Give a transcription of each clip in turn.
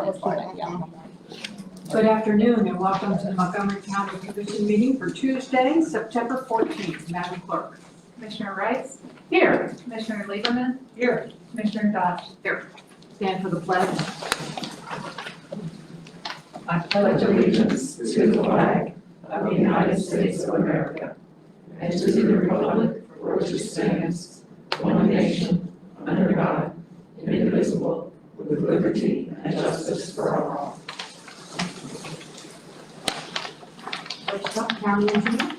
Good afternoon and welcome to the Montgomery County Commission meeting for Tuesday, September 14th. Madam Clerk. Commissioner Rice? Here. Commissioner Lieberman? Here. Commissioner Dodge? Here. Stand for the pledge. I pledge allegiance to the flag of the United States of America and to the republic for which it stands, one nation, under God, indivisible, with liberty and justice for all. First up, County Engineer.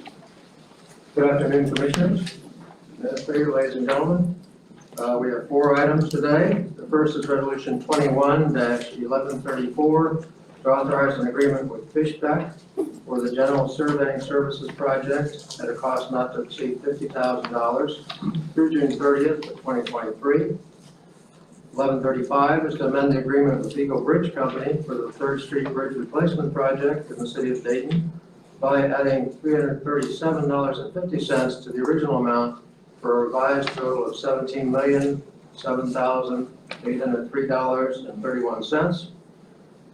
Good afternoon, Commissioners, Administrator, ladies and gentlemen. We have 4 items today. The first is Resolution 21-1134 to authorize an agreement with Fishbeck for the General Surveying Services Project at a cost not to exceed $50,000 through June 30th of 2023. 1135 is to amend the agreement with Eagle Bridge Company for the 3rd Street Bridge Replacement Project in the city of Dayton by adding $337.50 to the original amount for a revised total of $17,007,803.31.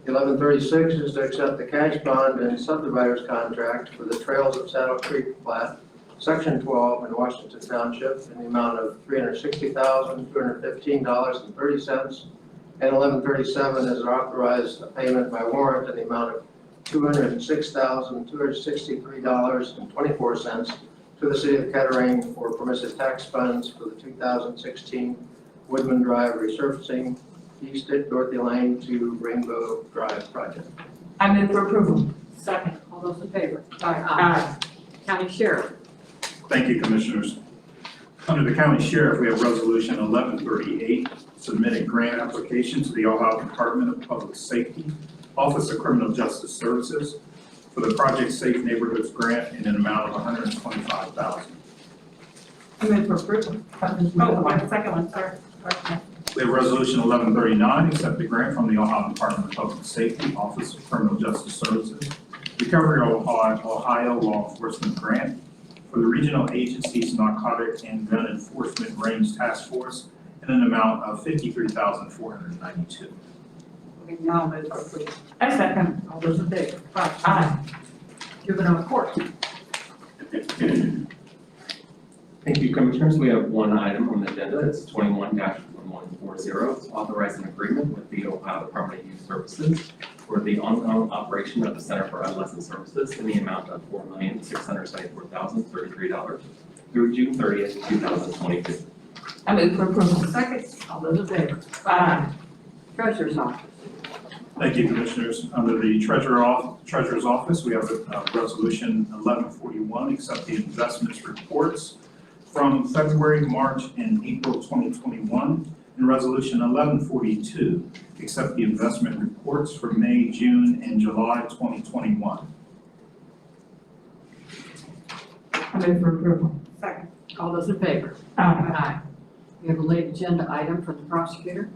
1136 is to accept the cash bond and subdivider's contract for the Trails of Saddle Creek Plat, Section 12 in Washington Township in the amount of $360,215.30. And 1137 is to authorize a payment by warrant in the amount of $206,263.24 to the City of Kettering for permissive tax funds for the 2016 Woodman Drive resurfacing East Dorothy Lane to Rainbow Drive project. I move for approval. Second. All those in favor? Aye. County Sheriff. Thank you, Commissioners. Under the County Sheriff, we have Resolution 1138, submitting grant application to the Ohio Department of Public Safety, Office of Criminal Justice Services for the Project Safe Neighborhoods Grant in an amount of $125,000. I move for approval. Second one, sir. We have Resolution 1139, accept the grant from the Ohio Department of Public Safety, Office of Criminal Justice Services, Recovery Ohio Law Enforcement Grant for the Regional Agency's Narcotic and Gun Enforcement Range Task Force in an amount of $53,492. Okay, now I'll move for approval. I second. All those in favor? Aye. Juvenile Court. Thank you, Commissioners. We have one item on the agenda. It's 21-1140. It's authorize an agreement with the Ohio Department of Youth Services for the ongoing operation of the Center for Adolescent Services in the amount of $4,674,033 through June 30th, 2022. I move for approval. Second. All those in favor? Aye. Treasurer's Office. Thank you, Commissioners. Under the Treasurer's Office, we have Resolution 1141, accept the investments reports from February, March, and April 2021, and Resolution 1142, accept the investment reports for May, June, and July 2021. I move for approval. Second. All those in favor? Aye. We have a late agenda item from the prosecutor.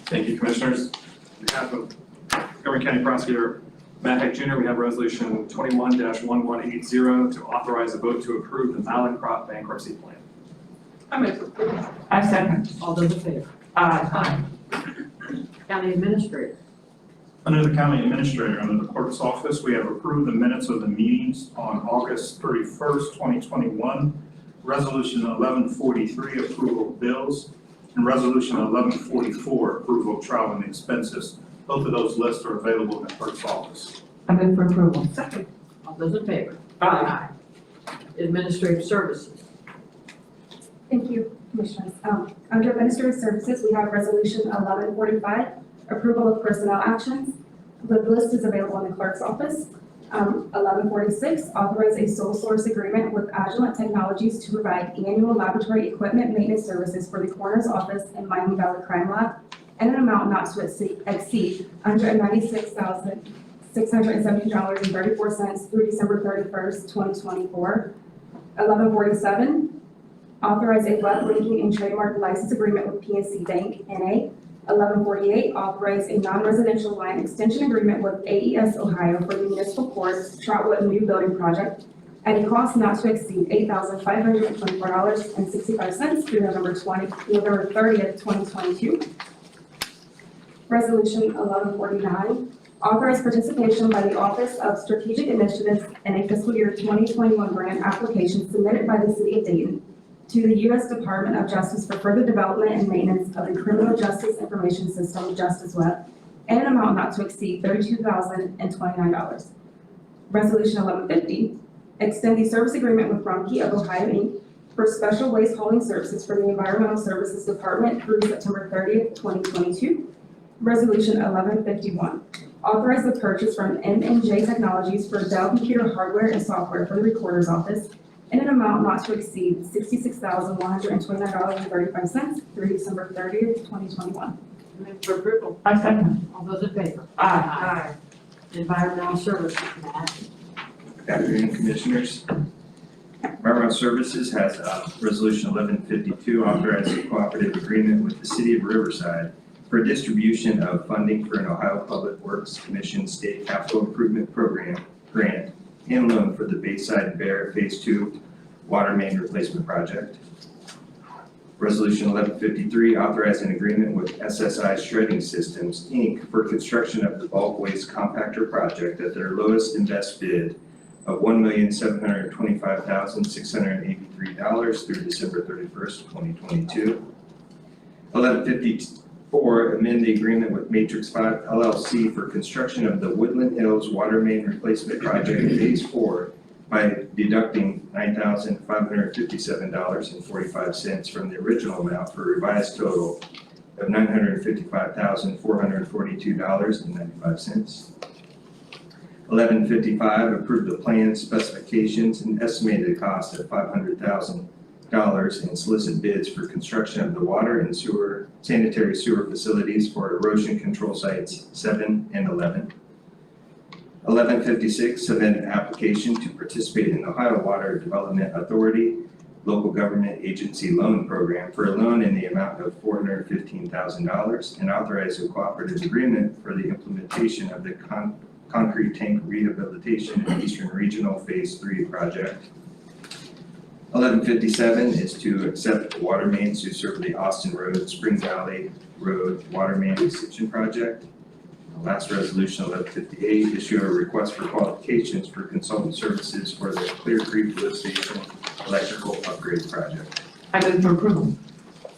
Thank you, Commissioners. On behalf of Montgomery County Prosecutor Matt Heck Jr., we have Resolution 21-1180 to authorize a vote to approve the Mallinckrodt bankruptcy plan. I move for approval. I second. All those in favor? Aye. County Administrator. Under the County Administrator, under the Clerk's Office, we have approved the minutes of the meetings on August 31st, 2021, Resolution 1143, approval of bills, and Resolution 1144, approval of travel and expenses. Both of those lists are available in the Clerk's Office. I move for approval. Second. All those in favor? Aye. Administrative Services. Thank you, Commissioners. Under Administrative Services, we have Resolution 1145, approval of personnel actions. The list is available in the Clerk's Office. 1146, authorize a sole source agreement with Agilent Technologies to provide annual laboratory equipment maintenance services for the Coroner's Office and Miami Valley Crime Lab in an amount not to exceed $196,617.34 through December 31st, 2024. 1147, authorize a web linking and trademark license agreement with PNC Bank, N.A. 1148, authorize a non-residential line extension agreement with AES Ohio for the municipal court Trotwood new building project. at a cost not to exceed $8,524.65 through November 30th, 2022. Resolution 1149, authorize participation by the Office of Strategic Initiatives in a fiscal year 2021 grant application submitted by the City of Dayton to the U.S. Department of Justice for further development and maintenance of the Criminal Justice Information System, Justice Web, and an amount not to exceed $32,029. Resolution 1150, extend the service agreement with Rumpke of Ohio, Inc. for special waste hauling services for the Environmental Services Department through September 30th, 2022. Resolution 1151, authorize the purchase from M&J Technologies for Dell computer hardware and software for the Recorder's Office in an amount not to exceed $66,129.35 through December 30th, 2021. Move for approval. I second. All those in favor? Aye. Environmental Services, Matt. Good afternoon, Commissioners. Environmental Services has Resolution 1152, authorizing a cooperative agreement with the City of Riverside for distribution of funding for an Ohio Public Works Commission State Capital Improvement Program grant and loan for the Bayside and Bear Phase 2 Water Main Replacement Project. Resolution 1153, authorizing agreement with SSI Shredding Systems, Inc. for construction of the bulk waste compactor project at their lowest and best bid of $1,725,683 through December 31st, 2022. 1154, amend the agreement with Matrix 5 LLC for construction of the Woodland Hills Water Main Replacement Project Phase 4 by deducting $9,557.45 from the original amount for a revised total of $955,442.95. 1155, approve the plan specifications and estimated cost of $500,000 and solicit bids for construction of the water and sewer, sanitary sewer facilities for erosion control sites 7 and 11. 1156, submit an application to participate in the Ohio Water Development Authority Local Government Agency Loan Program for a loan in the amount of $415,000 and authorize a cooperative agreement for the implementation of the concrete tank rehabilitation in Eastern Regional Phase 3 project. 1157 is to accept the water mains to serve the Austin Road, Spring Valley Road Water Main Extension Project. Last resolution, 1158, issue a request for qualifications for consultant services for the Clear Creek Lift Station electrical upgrade project. I move for approval.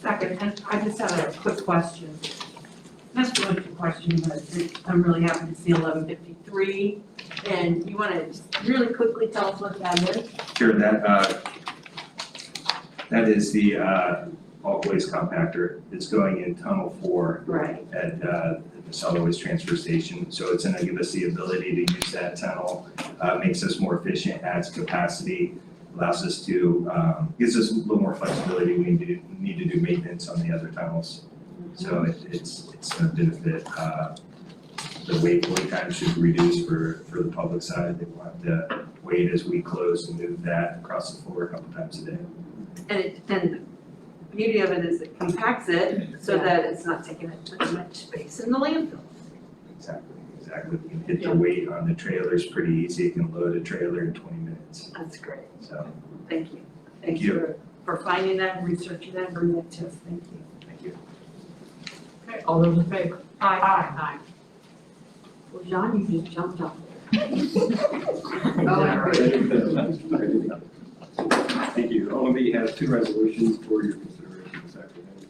Second, and I just have a quick question. Not really a question, but I'm really happy to see 1153. And you want to just really quickly tell us what that is? Sure, that is the bulk waste compactor. It's going in tunnel 4 Right. at the solid waste transfer station. So it's going to give us the ability to use that tunnel, makes us more efficient, adds capacity, allows us to, gives us a little more flexibility when we need to do maintenance on the other tunnels. So it's going to benefit, the wait time should reduce for the public side. They will have to wait as we close and move that across the floor a couple times a day. And the beauty of it is it compacts it so that it's not taking up too much space in the landfill. Exactly. You can hit the weight on the trailer, it's pretty easy. You can load a trailer in 20 minutes. That's great. So, Thank you. Thank you. For finding that, researching that, bringing it to us. Thank you. thank you. Okay, all those in favor? Aye. Aye. Well, John, you just jumped up there. Thank you. OMB has two resolutions for your consideration this afternoon.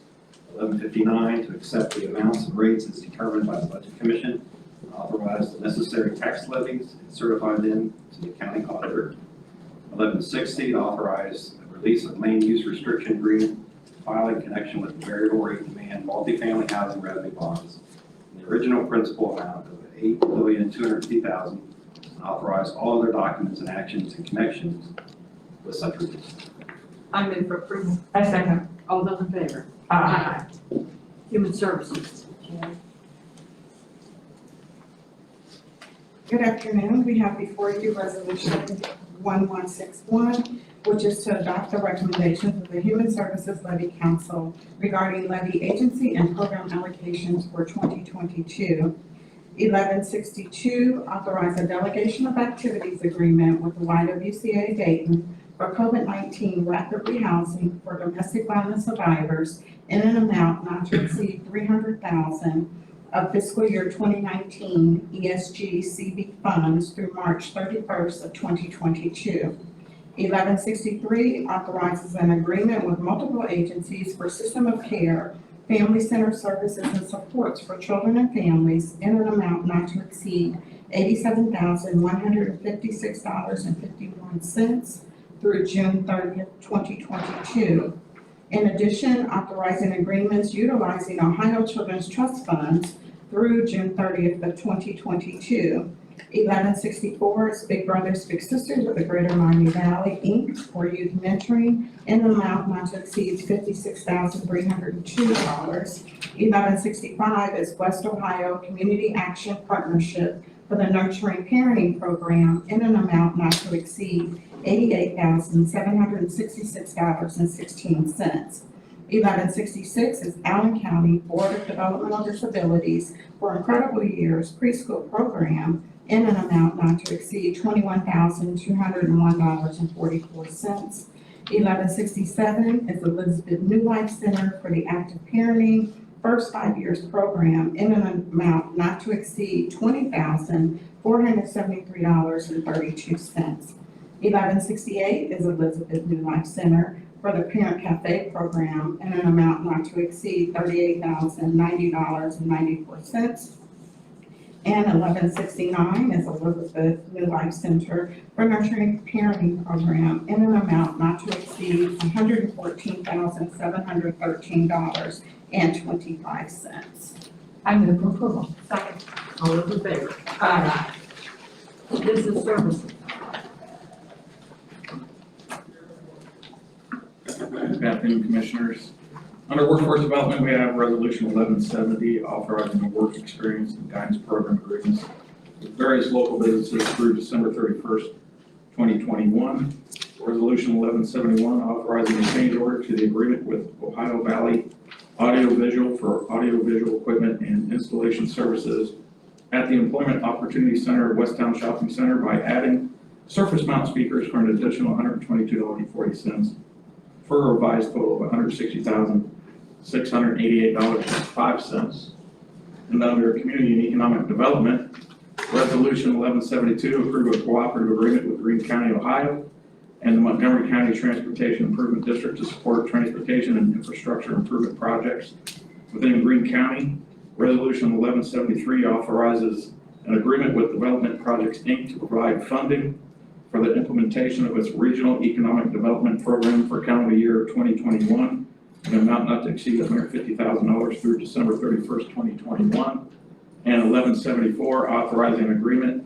1159, to accept the amounts and rates as determined by the Budget Commission, authorize the necessary tax levies and certify them to the county auditor. 1160, to authorize the release of land use restriction agreement filed in connection with the variable rate demand multifamily housing revenue bonds in the original principal amount of $8,250,000, and authorize all other documents and actions in connection with such release. I move for approval. I second. All those in favor? Aye. Human Services. Good afternoon. We have before you Resolution 1161, which is to adopt the recommendations of the Human Services Levy Council regarding levy agency and program allocations for 2022. 1162, authorize a delegation of activities agreement with the YWCA Dayton for COVID-19 rapid rehousing for domestic violence survivors in an amount not to exceed $300,000 of fiscal year 2019 ESG CB funds through March 31st of 2022. 1163 authorizes an agreement with multiple agencies for system of care, family center services and supports for children and families in an amount not to exceed $87,156.51 through June 30th, 2022. In addition, authorizing agreements utilizing Ohio Children's Trust funds through June 30th of 2022. 1164 is Big Brothers Big Sisters of the Greater Miami Valley, Inc. for youth mentoring in an amount not to exceed $56,302. 1165 is West Ohio Community Action Partnership for the Nurturing Parenting Program in an amount not to exceed $88,766.16. 1166 is Allen County Board of Developmental Disabilities for Incredible Years Preschool Program in an amount not to exceed $21,201.44. 1167 is Elizabeth New Life Center for the Active Parenting First 5 Years Program in an amount not to exceed $20,473.32. 1168 is Elizabeth New Life Center for the Parent Cafe Program in an amount not to exceed $38,090.94. And 1169 is Elizabeth New Life Center for Nurturing Parenting Program in an amount not to exceed $114,713.25. I move for approval. Second. All those in favor? Aye. Business services. Good afternoon, Commissioners. Under Workforce Development, we have Resolution 1170, authorizing the work experience and guidance program agreements with various local businesses through December 31st, 2021. Resolution 1171, authorizing a change order to the agreement with Ohio Valley Audiovisual for audiovisual equipment and installation services at the Employment Opportunity Center at Westtown Shopping Center by adding surface mount speakers for an additional $122.40 for a revised total of $160,688.05. And under Community and Economic Development, Resolution 1172, approve a cooperative agreement with Greene County, Ohio, and the Montgomery County Transportation Improvement District to support transportation and infrastructure improvement projects within Greene County. Resolution 1173 authorizes an agreement with Development Projects, Inc. to provide funding for the implementation of its Regional Economic Development Program for calendar year 2021, an amount not to exceed $150,000 through December 31st, 2021. And 1174, authorizing an agreement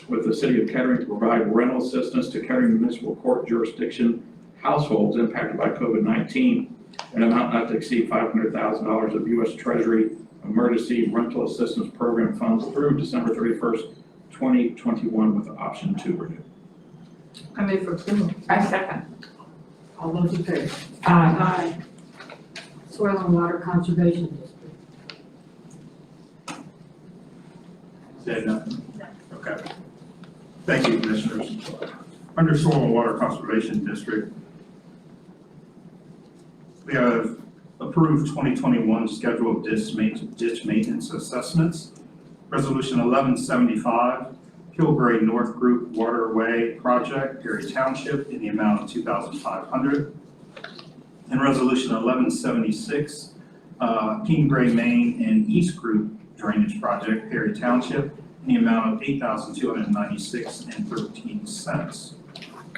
with the City of Kettering to provide rental assistance to Kettering Municipal Court jurisdiction households impacted by COVID-19, an amount not to exceed $500,000 of U.S. Treasury Emergency Rental Assistance Program funds through December 31st, 2021 with the option to renew. I move for approval. I second. All those in favor? Aye. Soil and Water Conservation District. Say nothing? Okay. Thank you, Commissioners. Under Soil and Water Conservation District, we have approved 2021 schedule of ditch maintenance assessments. Resolution 1175, Kilgray North Group Waterway Project, Perry Township, in the amount of $2,500. And Resolution 1176, Kingsbury Main and East Group Drainage Project, Perry Township, in the amount of $8,296.13.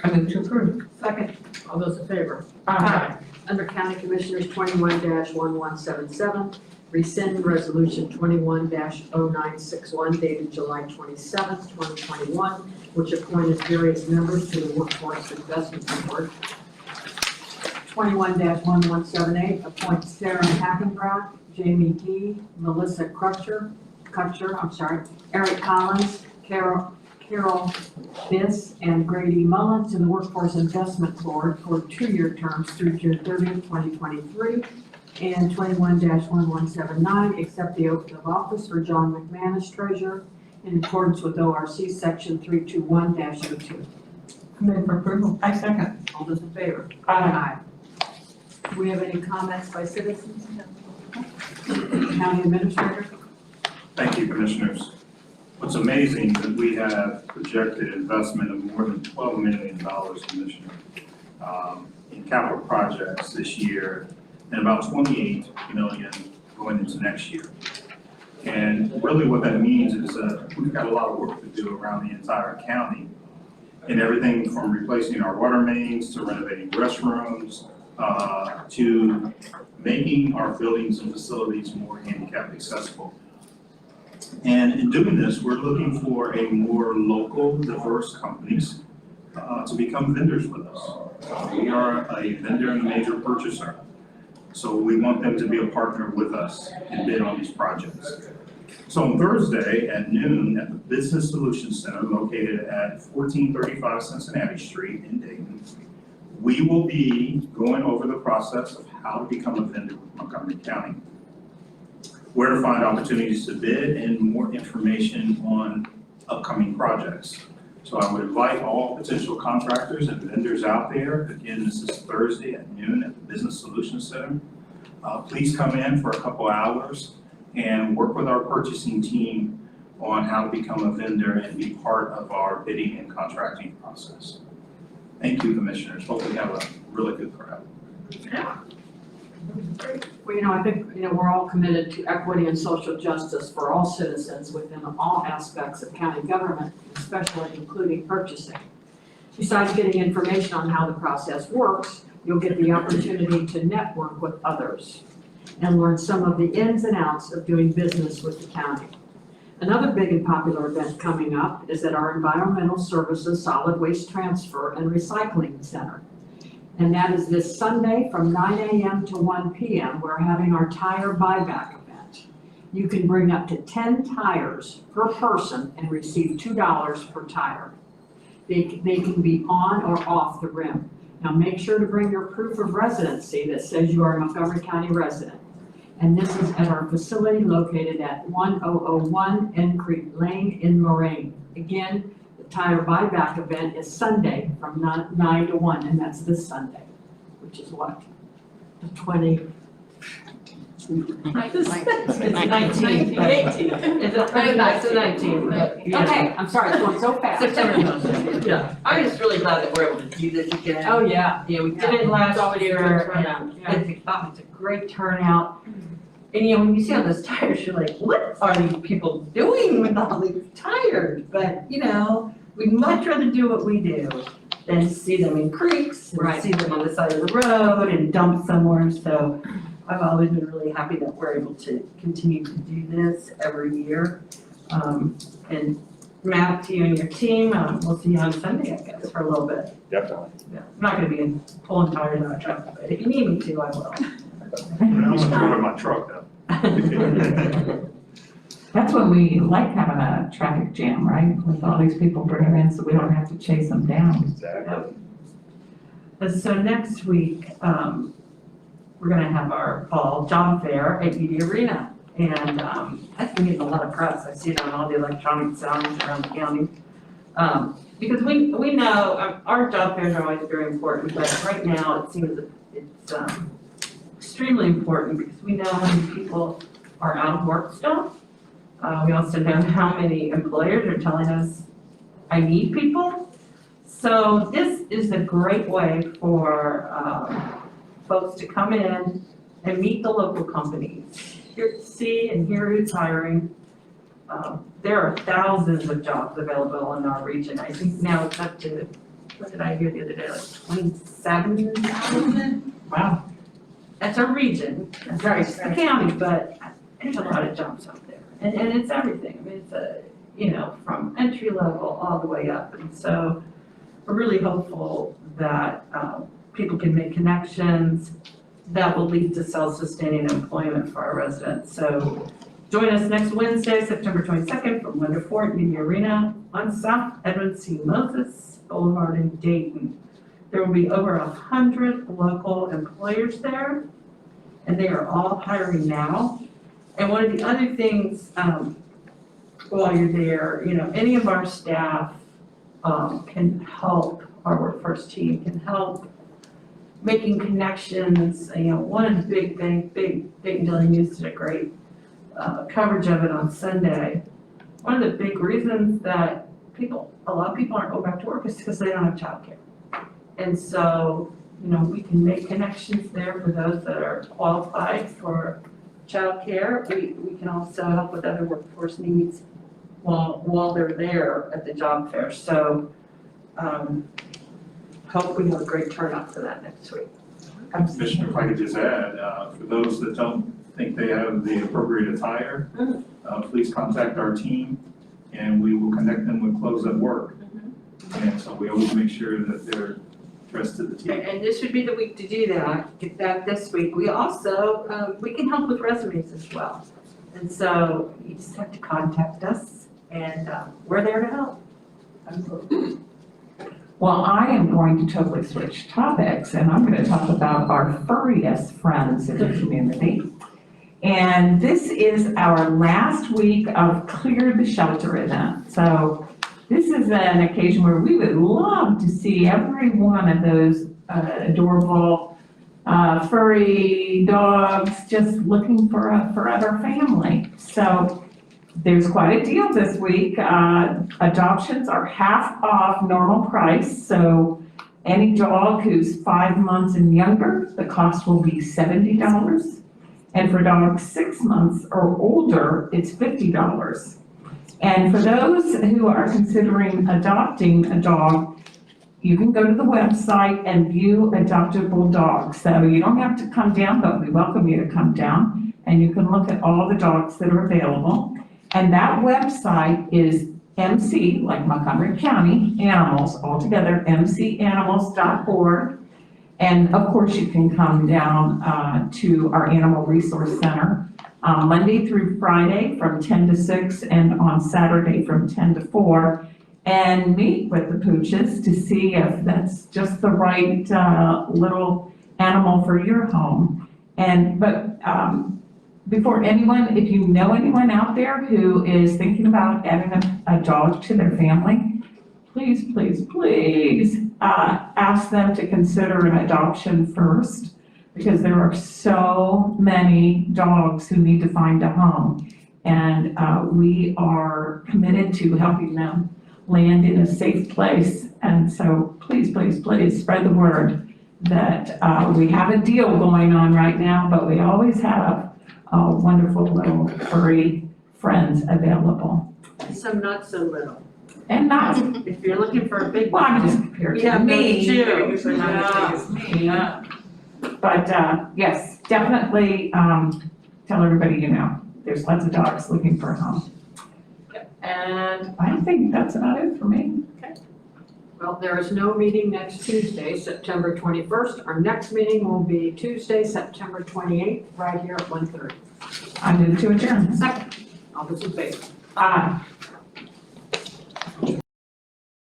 I move to approve. Second. All those in favor? Aye. Under County Commissioners 21-1177, rescind Resolution 21-0961 dated July 27th, 2021, which appointed various members to the Workforce Investment Board. 21-1178 appoints Sarah Hackenbrock, Jamie Gee, Melissa Kutcher, Eric Collins, Carol Biss, and Grady Mullen to the Workforce Investment Board for 2-year terms through June 30th, 2023. And 21-1179, accept the oath of office for John McManus, treasurer, in accordance with ORC Section 321-02. Move for approval. I second. All those in favor? Aye. Do we have any comments by citizens? County administrator? Thank you, Commissioners. What's amazing is that we have projected investment of more than $12 million, Commissioner, in capital projects this year, and about $28 million going into next year. And really what that means is we've got a lot of work to do around the entire county, and everything from replacing our water mains to renovating restrooms, to making our buildings and facilities more handicap accessible. And in doing this, we're looking for a more local, diverse companies to become vendors with us. We are a vendor and a major purchaser, so we want them to be a partner with us and bid on these projects. So on Thursday at noon at the Business Solutions Center located at 1435 Cincinnati Street in Dayton, we will be going over the process of how to become a vendor with Montgomery County, where to find opportunities to bid, and more information on upcoming projects. So I would invite all potential contractors and vendors out there. Again, this is Thursday at noon at the Business Solutions Center. Please come in for a couple hours and work with our purchasing team on how to become a vendor and be part of our bidding and contracting process. Thank you, Commissioners. Hope we have a really good crowd. Well, I think, we're all committed to equity and social justice for all citizens within all aspects of county government, especially including purchasing. Besides getting information on how the process works, you'll get the opportunity to network with others and learn some of the ins and outs of doing business with the county. Another big and popular event coming up is at our Environmental Services Solid Waste Transfer and Recycling Center. And that is this Sunday from 9 a.m. to 1 p.m. We're having our tire buyback event. You can bring up to 10 tires per person and receive $2 per tire. They can be on or off the rim. Now make sure to bring your proof of residency that says you are a Montgomery County resident. And this is at our facility located at 1001 End Creek Lane in Moraine. Again, the tire buyback event is Sunday from 9 to 1, and that's this Sunday, which is what? The 20? It's 19. Is it 19? Okay, I'm sorry, it's going so fast. September. Yeah. I'm just really glad that we're able to do this again. Oh, yeah. Yeah, we did it last year, and it's a great turnout. And when you see on those tires, you're like, what are these people doing with all these tires? But, we'd much rather do what we do than see them in creeks, and see them on the side of the road and dumped somewhere. So I've always been really happy that we're able to continue to do this every year. And Matt, to you and your team, we'll see you on Sunday, I guess, for a little bit. Definitely. Yeah, I'm not gonna be pulling tires out of truck, but if you need me to, I will. I'm going to go in my truck though. That's when we like having a traffic jam, right? With all these people bringing in, so we don't have to chase them down. Exactly. So next week, we're gonna have our fall job fair at UD Arena. And that's been getting a lot of press. I see it on all the electronic signs around the county. Because we know our job fairs are always very important, but right now it seems that it's extremely important because we know how many people are out of work still. We also know how many employers are telling us, I need people. So this is a great way for folks to come in and meet the local companies, see and hear who's hiring. There are thousands of jobs available in our region. I think now it's up to, what did I hear the other day, like 27,000? Wow. That's our region, that's the county, but there's a lot of jobs out there. And it's everything. I mean, it's from entry level all the way up. And so we're really hopeful that people can make connections that will lead to self-sustaining employment for our residents. So join us next Wednesday, September 22nd from 1 to 4 at Media Arena on South Edwin C. Moses Boulevard in Dayton. There will be over 100 local employers there. and they are all hiring now. And one of the other things, while you're there, any of our staff can help, our workforce team can help making connections. One of the big Dayton Daily News did a great coverage of it on Sunday. One of the big reasons that a lot of people aren't going back to work is because they don't have childcare. And so, we can make connections there for those that are qualified for childcare. We can also help with other workforce needs while they're there at the job fair. So, hope we have a great turnout for that next week. Commissioner, if I could just add, for those that don't think they have the appropriate attire, please contact our team and we will connect them with clothes that work. And so we always make sure that they're dressed to the T. And this would be the week to do that, get that this week. We also, we can help with resumes as well. And so you just have to contact us and we're there to help. Well, I am going to totally switch topics, and I'm going to talk about our furriest friends in the community. And this is our last week of Clear the Shelter event. So this is an occasion where we would love to see every one of those adorable furry dogs just looking for a forever family. So there's quite a deal this week. Adoptions are half off normal price. So any dog who's 5 months and younger, the cost will be $70. And for dogs 6 months or older, it's $50. And for those who are considering adopting a dog, you can go to the website and view adoptable dogs. So you don't have to come down, but we welcome you to come down. And you can look at all the dogs that are available. And that website is MC, like Montgomery County, Animals, altogether, mcanimals.org. And of course, you can come down to our Animal Resource Center Monday through Friday from 10 to 6 and on Saturday from 10 to 4 and meet with the pooches to see if that's just the right little animal for your home. But before anyone, if you know anyone out there who is thinking about adding a dog to their family, please, please, please ask them to consider an adoption first, because there are so many dogs who need to find a home. And we are committed to helping them land in a safe place. And so please, please, please spread the word that we have a deal going on right now, but we always have wonderful little furry friends available. Some not so little. And not, If you're looking for a big well, one. I'm just compared We to have me, those too. they're usually not as big as me. Yeah. But yes, definitely tell everybody you know. There's lots of dogs looking for a home. And I think that's about it for me. Well, there is no meeting next Tuesday, September 21st. Our next meeting will be Tuesday, September 28th, right here at 1:30. I move to adjourn. Second, all those in favor? Aye.